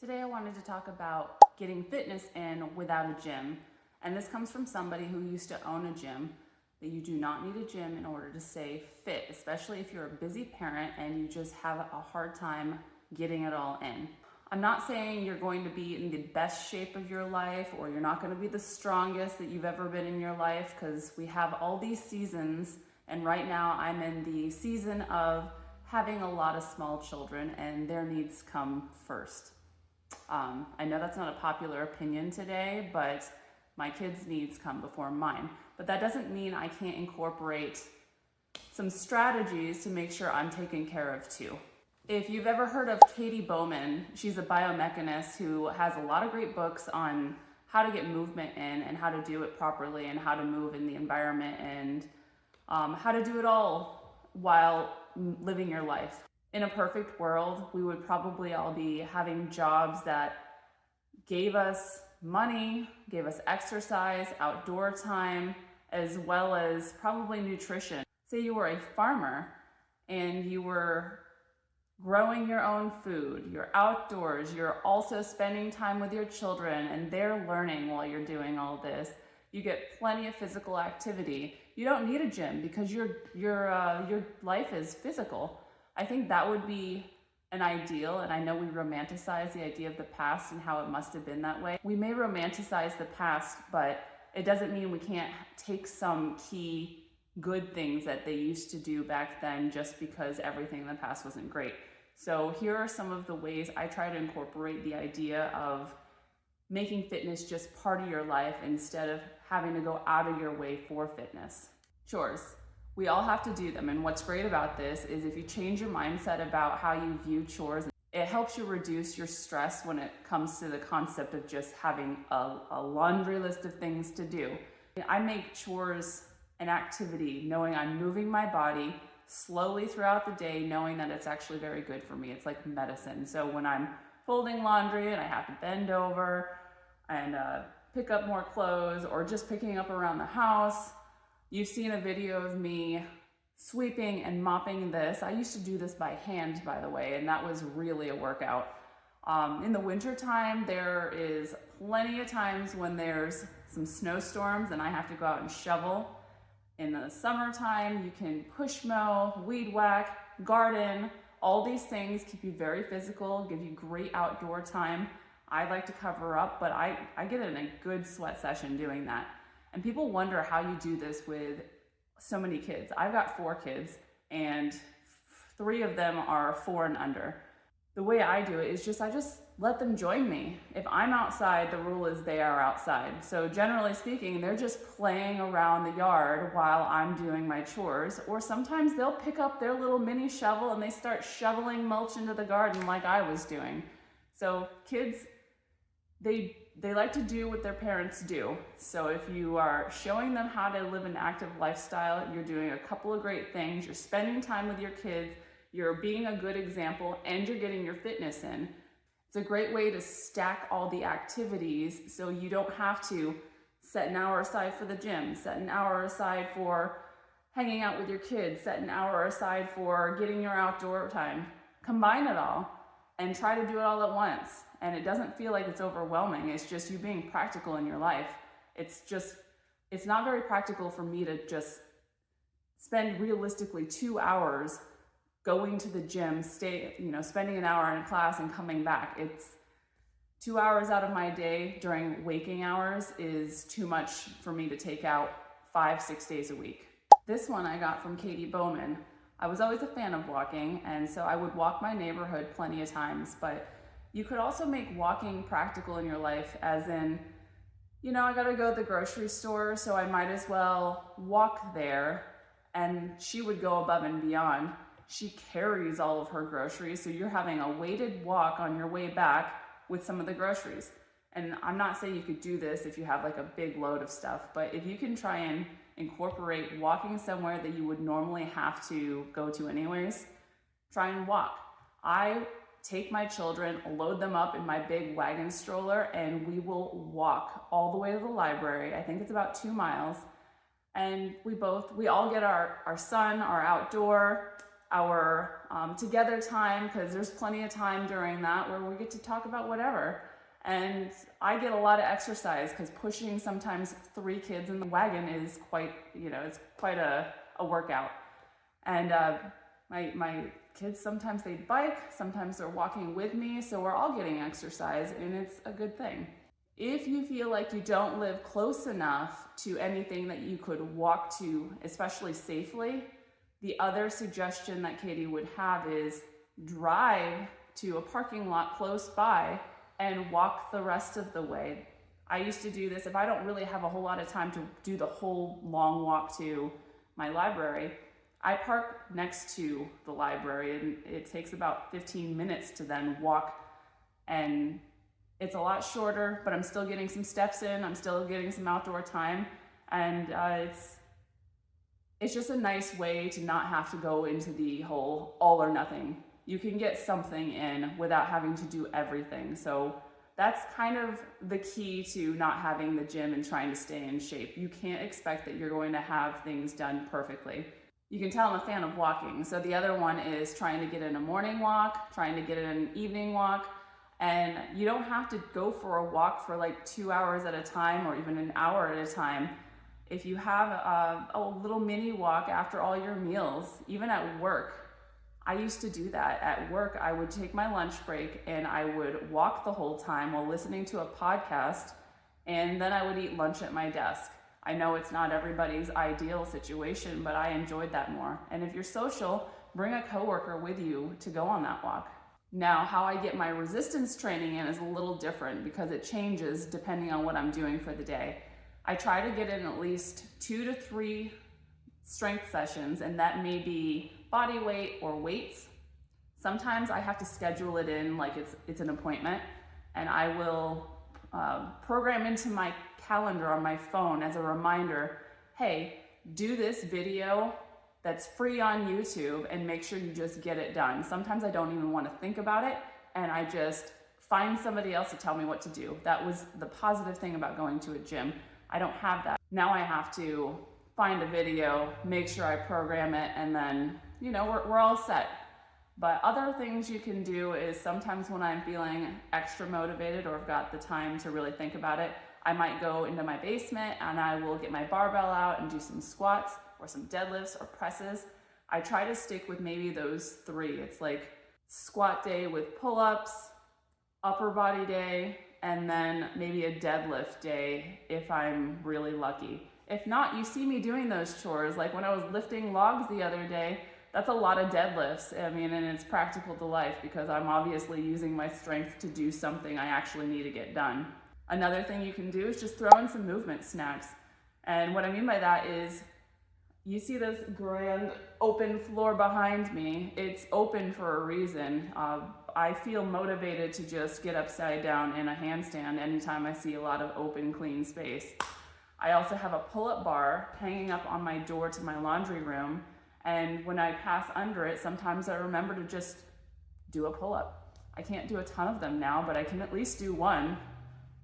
Today I wanted to talk about getting fitness in without a gym. And this comes from somebody who used to own a gym, that you do not need a gym in order to stay fit, especially if you're a busy parent and you just have a hard time getting it all in. I'm not saying you're going to be in the best shape of your life or you're not going to be the strongest that you've ever been in your life, because we have all these seasons, and right now I'm in the season of having a lot of small children and their needs come first. I know that's not a popular opinion today, but my kids' needs come before mine. But that doesn't mean I can't incorporate some strategies to make sure I'm taken care of too. If you've ever heard of Katie Bowman, she's a biomechanist who has a lot of great books on how to get movement in and how to do it properly and how to move in the environment and how to do it all while living your life. In a perfect world, we would probably all be having jobs that gave us money, gave us exercise, outdoor time, as well as probably nutrition. Say you were a farmer and you were growing your own food, you're outdoors, you're also spending time with your children and they're learning while you're doing all this. You get plenty of physical activity. You don't need a gym because your life is physical. I think that would be an ideal, and I know we romanticize the idea of the past and how it must have been that way. We may romanticize the past, but it doesn't mean we can't take some key good things that they used to do back then just because everything in the past wasn't great. So here are some of the ways I try to incorporate the idea of making fitness just part of your life instead of having to go out of your way for fitness. Chores. We all have to do them, and what's great about this is if you change your mindset about how you view chores, it helps you reduce your stress when it comes to the concept of just having a laundry list of things to do. I make chores an activity, knowing I'm moving my body slowly throughout the day, knowing that it's actually very good for me. It's like medicine. So when I'm folding laundry and I have to bend over and pick up more clothes, or just picking up around the house, you've seen a video of me sweeping and mopping this. I used to do this by hand, by the way, and that was really a workout. In the winter time, there is plenty of times when there's some snowstorms and I have to go out and shovel. In the summertime, you can push mow, weed whack, garden. All these things keep you very physical, give you great outdoor time. I like to cover up, but I get in a good sweat session doing that. And people wonder how you do this with so many kids. I've got 4 kids and 3 of them are 4 and under. The way I do it is I just let them join me. If I'm outside, the rule is they are outside. So generally speaking, they're just playing around the yard while I'm doing my chores. Or sometimes they'll pick up their little mini shovel and they start shoveling mulch into the garden like I was doing. So kids, they like to do what their parents do. So if you are showing them how to live an active lifestyle, you're doing a couple of great things. You're spending time with your kids, you're being a good example, and you're getting your fitness in. It's a great way to stack all the activities so you don't have to set an hour aside for the gym, set an hour aside for hanging out with your kids, set an hour aside for getting your outdoor time. Combine it all and try to do it all at once. And it doesn't feel like it's overwhelming. It's just you being practical in your life. It's not very practical for me to just spend realistically 2 hours going to the gym, spending an hour in a class and coming back. It's 2 hours out of my day during waking hours is too much for me to take out 5-6 days a week. This one I got from Katie Bowman. I was always a fan of walking, and so I would walk my neighborhood plenty of times, but you could also make walking practical in your life, as in, I gotta go to the grocery store, so I might as well walk there. And she would go above and beyond. She carries all of her groceries, so you're having a weighted walk on your way back with some of the groceries. And I'm not saying you could do this if you have like a big load of stuff, but if you can try and incorporate walking somewhere that you would normally have to go to anyways, try and walk. I take my children, load them up in my big wagon stroller, and we will walk all the way to the library. I think it's about 2 miles. And we all get our sun, our outdoor, our together time, because there's plenty of time during that where we get to talk about whatever. And I get a lot of exercise because pushing sometimes 3 kids in the wagon is quite, it's quite a workout. And my kids, sometimes they bike, sometimes they're walking with me, so we're all getting exercise, and it's a good thing. If you feel like you don't live close enough to anything that you could walk to, especially safely, the other suggestion that Katie would have is drive to a parking lot close by and walk the rest of the way. I used to do this if I don't really have a whole lot of time to do the whole long walk to my library. I park next to the library, and it takes about 15 minutes to then walk, and it's a lot shorter, but I'm still getting some steps in, I'm still getting some outdoor time, and it's just a nice way to not have to go into the whole all or nothing. You can get something in without having to do everything. So that's kind of the key to not having the gym and trying to stay in shape. You can't expect that you're going to have things done perfectly. You can tell I'm a fan of walking. So the other one is trying to get in a morning walk, trying to get in an evening walk. And you don't have to go for a walk for like 2 hours at a time or even an hour at a time. If you have a little mini walk after all your meals, even at work, I used to do that. At work, I would take my lunch break and I would walk the whole time while listening to a podcast, and then I would eat lunch at my desk. I know it's not everybody's ideal situation, but I enjoyed that more. And if you're social, bring a coworker with you to go on that walk. Now, how I get my resistance training in is a little different because it changes depending on what I'm doing for the day. I try to get in at least 2 to 3 strength sessions, and that may be body weight or weights. Sometimes I have to schedule it in like it's an appointment, and I will program into my calendar on my phone as a reminder, hey, do this video that's free on YouTube and make sure you just get it done. Sometimes I don't even want to think about it, and I just find somebody else to tell me what to do. That was the positive thing about going to a gym. I don't have that. Now I have to find a video, make sure I program it, and then, we're all set. But other things you can do is sometimes when I'm feeling extra motivated or I've got the time to really think about it, I might go into my basement and I will get my barbell out and do some squats or some deadlifts or presses. I try to stick with maybe those 3. It's like squat day with pull-ups, upper body day, and then maybe a deadlift day if I'm really lucky. If not, you see me doing those chores. Like when I was lifting logs the other day, that's a lot of deadlifts. And it's practical to life because I'm obviously using my strength to do something I actually need to get done. Another thing you can do is just throw in some movement snacks. And what I mean by that is, you see this grand open floor behind me. It's open for a reason. I feel motivated to just get upside down in a handstand anytime I see a lot of open, clean space. I also have a pull-up bar hanging up on my door to my laundry room. And when I pass under it, sometimes I remember to just do a pull-up. I can't do a ton of them now, but I can at least do one.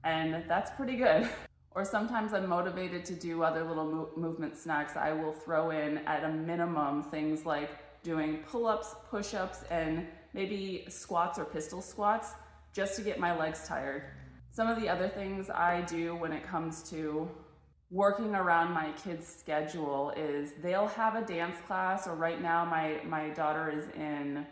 And that's pretty good. Or sometimes I'm motivated to do other little movement snacks. I will throw in at a minimum things like doing pull-ups, push-ups, and maybe squats or pistol squats just to get my legs tired. Some of the other things I do when it comes to working around my kids' schedule is they'll have a dance class, or right now my daughter is in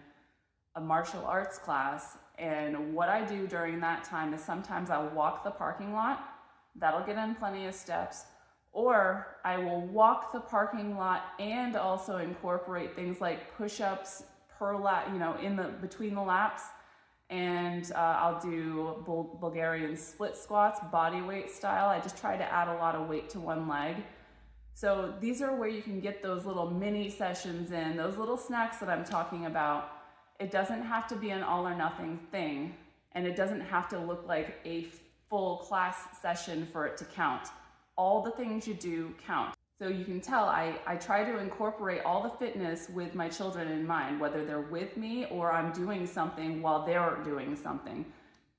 a martial arts class, and what I do during that time is sometimes I'll walk the parking lot. That'll get in plenty of steps. Or I will walk the parking lot and also incorporate things like push-ups per lap, between the laps. And I'll do Bulgarian split squats, body weight style. I just try to add a lot of weight to one leg. So these are where you can get those little mini sessions in, those little snacks that I'm talking about. It doesn't have to be an all or nothing thing, and it doesn't have to look like a full class session for it to count. All the things you do count. So you can tell I try to incorporate all the fitness with my children in mind, whether they're with me or I'm doing something while they're doing something.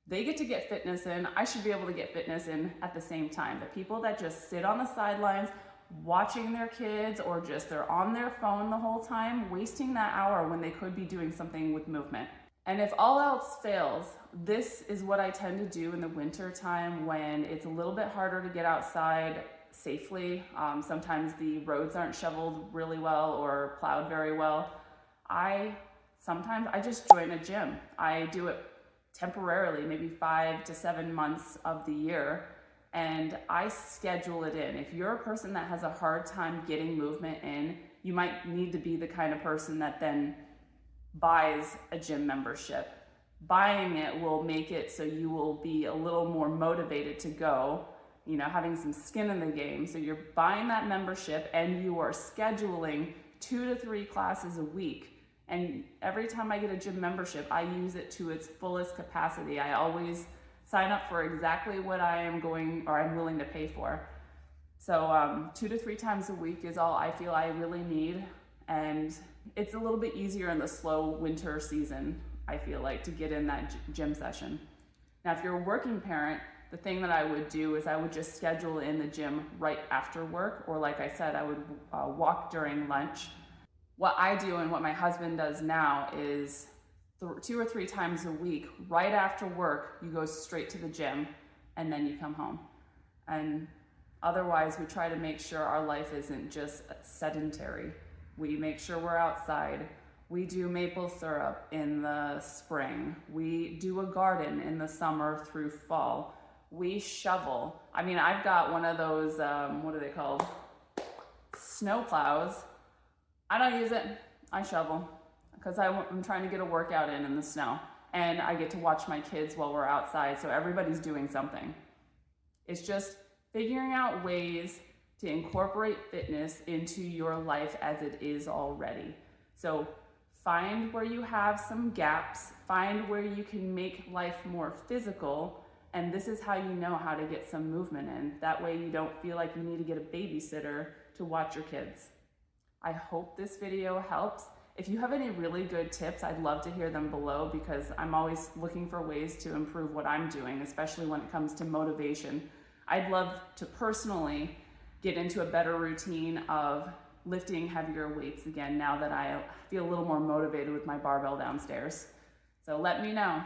They get to get fitness in. I should be able to get fitness in at the same time. The people that just sit on the sidelines watching their kids, or just they're on their phone the whole time, wasting that hour when they could be doing something with movement. And if all else fails, this is what I tend to do in the winter time when it's a little bit harder to get outside safely. Sometimes the roads aren't shoveled really well or plowed very well. Sometimes I just join a gym. I do it temporarily, maybe 5 to 7 months of the year, and I schedule it in. If you're a person that has a hard time getting movement in, you might need to be the kind of person that then buys a gym membership. Buying it will make it so you will be a little more motivated to go, having some skin in the game. So you're buying that membership and you are scheduling 2 to 3 classes a week. And every time I get a gym membership, I use it to its fullest capacity. I always sign up for exactly what I'm willing to pay for. So 2 to 3 times a week is all I feel I really need. And it's a little bit easier in the slow winter season, I feel like, to get in that gym session. Now, if you're a working parent, the thing that I would do is I would just schedule in the gym right after work, or like I said, I would walk during lunch. What I do and what my husband does now is 2 or 3 times a week, right after work, you go straight to the gym and then you come home. And otherwise, we try to make sure our life isn't just sedentary. We make sure we're outside. We do maple syrup in the spring. We do a garden in the summer through fall. We shovel. I've got one of those, what are they called? Snow plows. I don't use it. I shovel because I'm trying to get a workout in the snow. And I get to watch my kids while we're outside, so everybody's doing something. It's just figuring out ways to incorporate fitness into your life as it is already. So find where you have some gaps, find where you can make life more physical, and this is how you know how to get some movement in. That way you don't feel like you need to get a babysitter to watch your kids. I hope this video helps. If you have any really good tips, I'd love to hear them below, because I'm always looking for ways to improve what I'm doing, especially when it comes to motivation. I'd love to personally get into a better routine of lifting heavier weights again now that I feel a little more motivated with my barbell downstairs. So let me know.